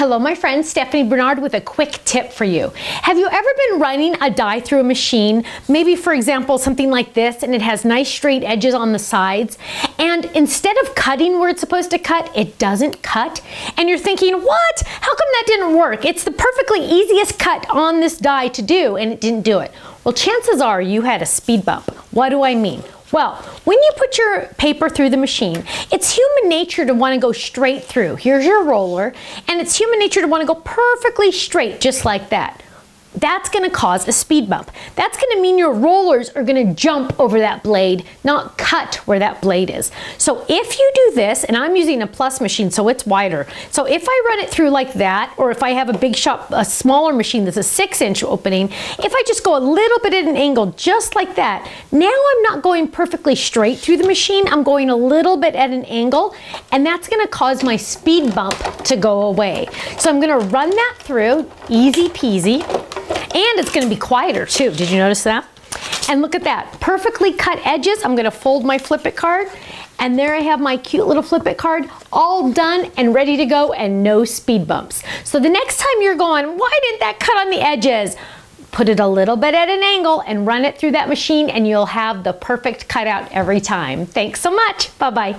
Hello my friends, Stephanie Barnard with a quick tip for you. Have you ever been running a die through a machine, maybe for example something like this, and it has nice straight edges on the sides, and instead of cutting where it's supposed to cut, it doesn't cut, and you're thinking, what? How come that didn't work? It's the perfectly easiest cut on this die to do, and it didn't do it. Well, chances are you had a speed bump. What do I mean? Well, when you put your paper through the machine, it's human nature to want to go straight through. Here's your roller, and it's human nature to want to go perfectly straight, just like that. That's going to cause a speed bump. That's going to mean your rollers are going to jump over that blade, not cut where that blade is. So if you do this, and I'm using a plus machine, so it's wider. So if I run it through like that, or if I have a smaller machine that's a 6-inch opening, if I just go a little bit at an angle, just like that, now I'm not going perfectly straight through the machine, I'm going a little bit at an angle, and that's going to cause my speed bump to go away. So I'm going to run that through, easy peasy. And it's going to be quieter too. Did you notice that? And look at that. Perfectly cut edges. I'm going to fold my flip it card. And there I have my cute little flip it card all done and ready to go, and no speed bumps. So the next time you're going, why didn't that cut on the edges? Put it a little bit at an angle and run it through that machine, and you'll have the perfect cutout every time. Thanks so much. Bye-bye.